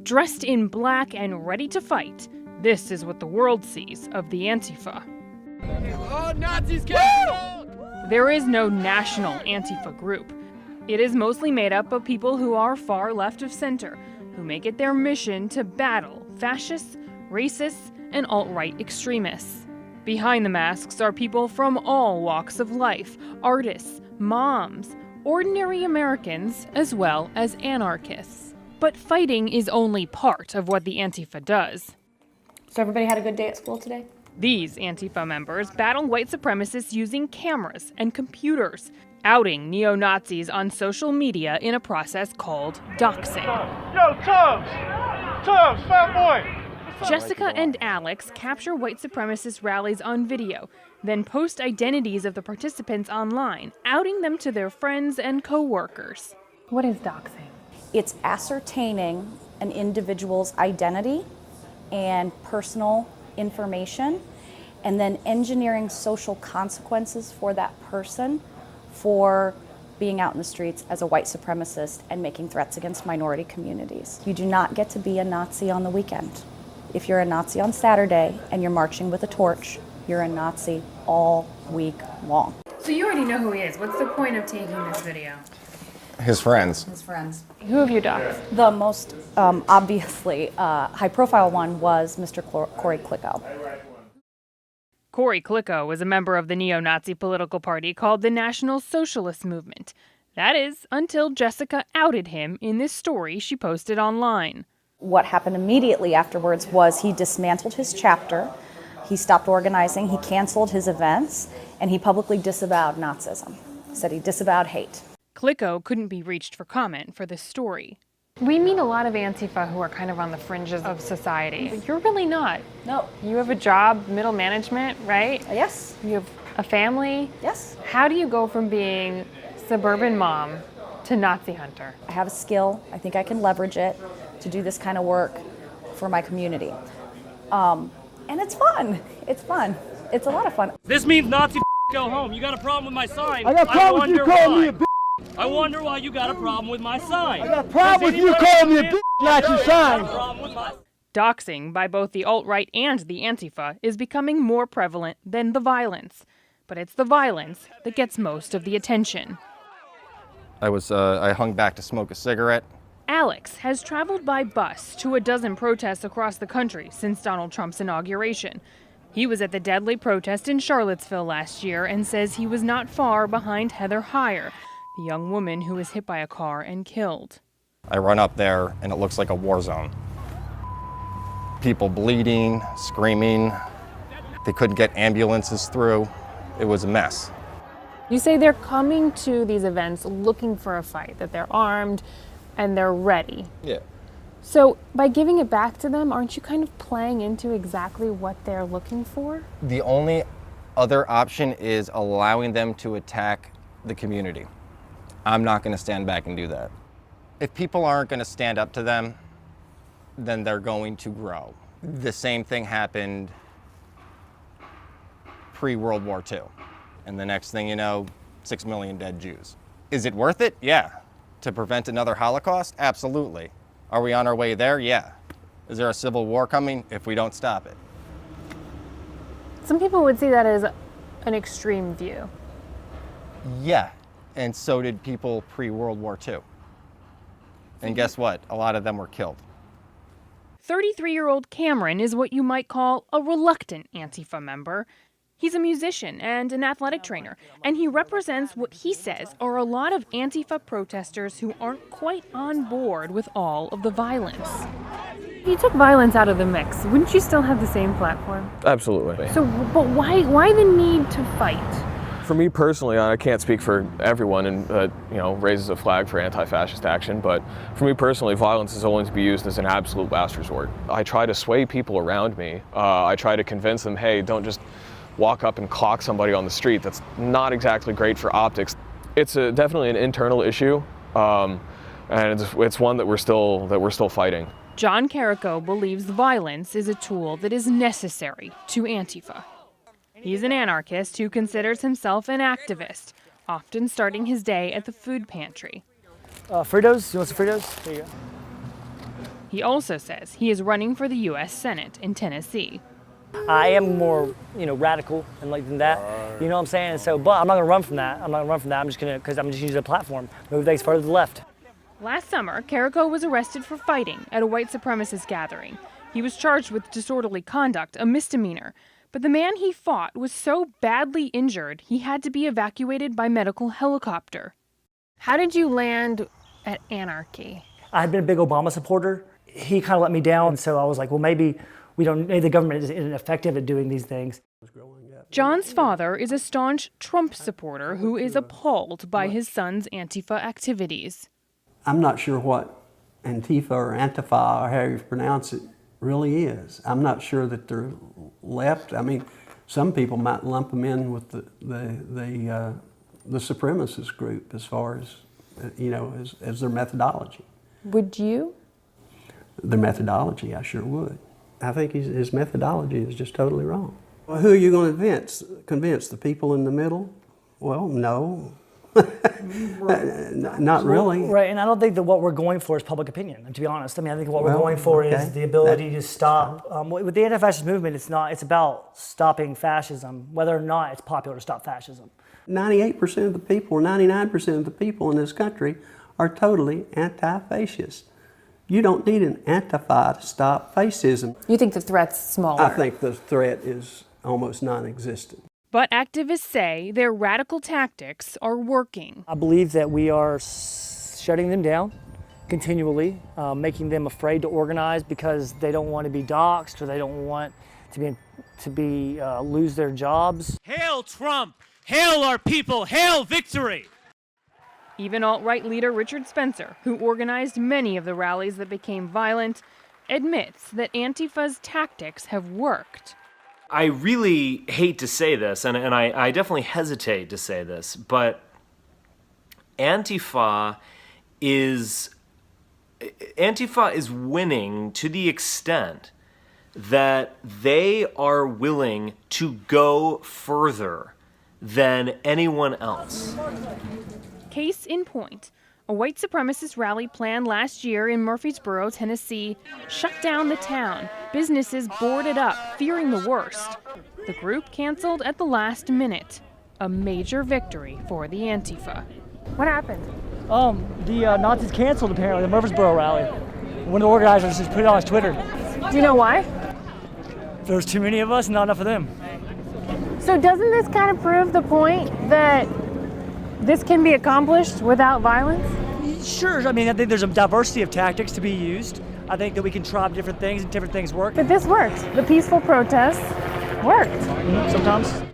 Dressed in black and ready to fight, this is what the world sees of the Antifa. Oh, Nazis get There is no national Antifa group. It is mostly made up of people who are far left of center, who make it their mission to battle fascists, racists, and alt-right extremists. Behind the masks are people from all walks of life, artists, moms, ordinary Americans, as well as anarchists. But fighting is only part of what the Antifa does. So everybody had a good day at school today? These Antifa members battle white supremacists using cameras and computers, outing neo-Nazis on social media in a process called doxing. Yo, Tubbs, fat boy! Jessica and Alex capture white supremacist rallies on video, then post identities of the participants online, outing them to their friends and co-workers. What is doxing? It's ascertaining an individual's identity and personal information, and then engineering social consequences for that person for being out in the streets as a white supremacist and making threats against minority communities. You do not get to be a Nazi on the weekend. If you're a Nazi on Saturday and you're marching with a torch, you're a Nazi all week long. So you already know who he is. What's the point of taking this video? His friends. His friends. Who have you doxed? The most obviously high-profile one was Mr. Corey Klicko. Corey Klicko was a member of the neo-Nazi political party called the National Socialist Movement. That is, until Jessica outed him in this story she posted online. What happened immediately afterwards was he dismantled his chapter, he stopped organizing, he canceled his events, and he publicly disavowed Nazism. Said he disavowed hate. Klicko couldn't be reached for comment for this story. We meet a lot of Antifa who are kind of on the fringes of society. But you're really not. No. You have a job, middle management, right? Yes. You have a family. Yes. How do you go from being suburban mom to Nazi hunter? I have a skill. I think I can leverage it to do this kind of work for my community. And it's fun. It's fun. It's a lot of fun. This means Nazi go home. You got a problem with my sign? I got a problem with you calling me a bitch. I wonder why you got a problem with my sign. I got a problem with you calling me a bitch, not your sign. Doxing by both the alt-right and the Antifa is becoming more prevalent than the violence. But it's the violence that gets most of the attention. I hung back to smoke a cigarette. Alex has traveled by bus to a dozen protests across the country since Donald Trump's inauguration. He was at the deadly protest in Charlottesville last year and says he was not far behind Heather Heyer, the young woman who was hit by a car and killed. I run up there and it looks like a war zone. People bleeding, screaming. They couldn't get ambulances through. It was a mess. You say they're coming to these events looking for a fight, that they're armed and they're ready. Yeah. So by giving it back to them, aren't you kind of playing into exactly what they're looking for? The only other option is allowing them to attack the community. I'm not going to stand back and do that. If people aren't going to stand up to them, then they're going to grow. The same thing happened pre-World War II. And the next thing you know, 6 million dead Jews. Is it worth it? Yeah. To prevent another Holocaust? Absolutely. Are we on our way there? Yeah. Is there a civil war coming if we don't stop it? Some people would see that as an extreme view. Yeah. And so did people pre-World War II. And guess what? A lot of them were killed. 33-year-old Cameron is what you might call a reluctant Antifa member. He's a musician and an athletic trainer, and he represents what he says are a lot of Antifa protesters who aren't quite on board with all of the violence. You took violence out of the mix. Wouldn't you still have the same platform? Absolutely. So, but why the need to fight? For me personally, I can't speak for everyone and raises a flag for anti-fascist action, but for me personally, violence is only to be used as an absolute last resort. I try to sway people around me. I try to convince them, hey, don't just walk up and clock somebody on the street. That's not exactly great for optics. It's definitely an internal issue, and it's one that we're still fighting. John Carrico believes violence is a tool that is necessary to Antifa. He's an anarchist who considers himself an activist. often starting his day at the food pantry. Fritos? You want some Fritos? There you go. He also says he is running for the U.S. Senate in Tennessee. I am more, radical and than that. You know what I'm saying? So, but I'm not gonna run from that. I'm just gonna, because I'm just using a platform. Move things further to the left. Last summer, Carrico was arrested for fighting at a white supremacist gathering. He was charged with disorderly conduct, a misdemeanor. But the man he fought was so badly injured, he had to be evacuated by medical helicopter. How did you land at Anarchy? I had been a big Obama supporter. He kind of let me down, so I was like, well, maybe the government isn't effective at doing these things. John's father is a staunch Trump supporter who is appalled by his son's Antifa activities. I'm not sure what Antifa or Antifa, or however you pronounce it, really is. I'm not sure that they're left. I mean, some people might lump them in with the supremacist group as far as, as their methodology. Would you? Their methodology, I sure would. I think his methodology is just totally wrong. Well, who are you going to convince? The people in the middle? Well, no. Not really. Right, and I don't think that what we're going for is public opinion, to be honest. I mean, I think what we're going for is the ability to stop. With the anti-fascist movement, it's about stopping fascism, whether or not it's popular to stop fascism. 98% of the people, or 99% of the people in this country are totally anti-fascist. You don't need an Antifa to stop fascism. You think the threat's smaller? I think the threat is almost non-existent. But activists say their radical tactics are working. I believe that we are shutting them down continually, making them afraid to organize because they don't want to be doxxed or they don't want to lose their jobs. Hail Trump! Hail our people! Hail victory! Even alt-right leader Richard Spencer, who organized many of the rallies that became violent, admits that Antifa's tactics have worked. I really hate to say this, and I definitely hesitate to say this, but Antifa is winning to the extent that they are willing to go further than anyone else. Case in point, a white supremacist rally planned last year in Murfreesboro, Tennessee, shut down the town. Businesses boarded up, fearing the worst. The group canceled at the last minute. A major victory for the Antifa. What happened? The Nazis canceled, apparently, the Murfreesboro rally. One of the organizers just put it on his Twitter. Do you know why? There was too many of us and not enough of them. So doesn't this kind of prove the point that this can be accomplished without violence? Sure, I mean, I think there's a diversity of tactics to be used. I think that we can try different things and different things work. But this worked. The peaceful protests worked. Sometimes.